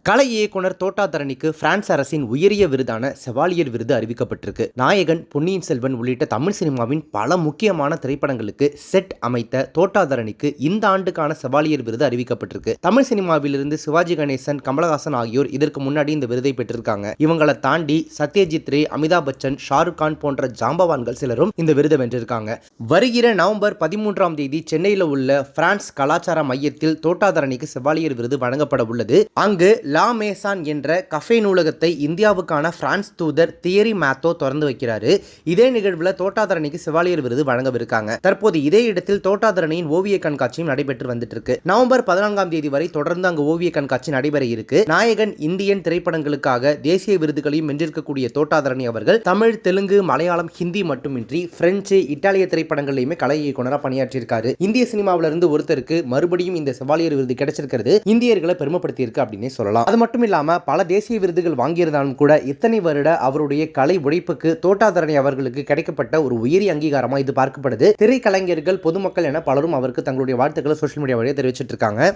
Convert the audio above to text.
கலை இயக்குனர் தோட்டாதரணிக்கு பிரான்ஸ் அரசின் உயரிய விருதான செவாலியர் விருது அறிவிக்கப்பட்டிருக்கு. நாயகன், பொன்னியின் செல்வன் உள்ளிட்ட தமிழ் சினிமாவின் பல முக்கியமான திரைப்படங்களுக்கு செட் அமைத்த தோட்டாதரணிக்கு இந்த ஆண்டுக்கான செவாலியர் விருது அறிவிக்கப்பட்டிருக்கு. தமிழ் சினிமாவிலிருந்து சிவாஜி கணேசன், கமலஹாசன் ஆகியோர் இதற்கு முன்னாடி இந்த விருதை பெற்றிருக்காங்க. இவங்களை தாண்டி சத்யஜித் ரே, அமிதாப் பச்சன், ஷாருக் கான் போன்ற ஜாம்பவான்கள் சிலரும் இந்த விருதை வென்றிருக்காங்க. வருகிற நவம்பர் 13ஆம் தேதி சென்னையில் உள்ள பிரான்ஸ் கலாச்சார மையத்தில் தோட்டாதரணிக்கு செவாலியர் விருது வழங்கப்பட உள்ளது. அங்கு லா மேசான் என்ற கஃபே நூலகத்தை இந்தியாவுக்கான பிரான்ஸ் தூதர் தியரி மேத்தோ திறந்து வைக்கிறாரு. இதே நிகழ்வில் தோட்டாதரணிக்கு செவாலியர் விருது வழங்கவிருக்காங்க. தற்போது இதே இடத்தில் தோட்டாதரணியின் ஓவிய கண்காட்சியும் நடைபெற்று வந்துட்டு இருக்கு. நவம்பர் 14ஆம் தேதி வரை தொடர்ந்து அங்கு ஓவிய கண்காட்சி நடைபெற இருக்கு. நாயகன், இந்தியன் திரைப்படங்களுக்காக தேசிய விருதுகளையும் வென்றிருக்கக்கூடிய தோட்டாதரணி அவர்கள் தமிழ், தெலுங்கு, மலையாளம், ஹிந்தி மட்டுமின்றி பிரெஞ்சு, இத்தாலிய திரைப்படங்களிலுமே கலை இயக்குனராக பணியாற்றியிருக்காரு. இந்திய சினிமாவிலிருந்து ஒருத்தருக்கு மறுபடியும் இந்த செவாலியர் விருது கிடைச்சிருக்கிறது இந்தியர்களை பெருமைப்படுத்தி இருக்கு அப்படின்னே சொல்லலாம். அது மட்டும் இல்லாம பல தேசிய விருதுகள் வாங்கியிருந்தாலும் கூட இத்தனை வருட அவருடைய கலை உழைப்புக்கு தோட்டாதரணி அவர்களுக்கு கிடைக்கப்பட்ட ஒரு உயரிய அங்கீகாரமா இது பார்க்கப்படுது. திரைக்கலைஞர்கள், பொதுமக்கள் என பலரும் அவருக்கு தங்களுடைய வாழ்த்துக்களை சோஷியல் மீடியா வழியாக தெரிவிச்சிட்டு இருக்காங்க.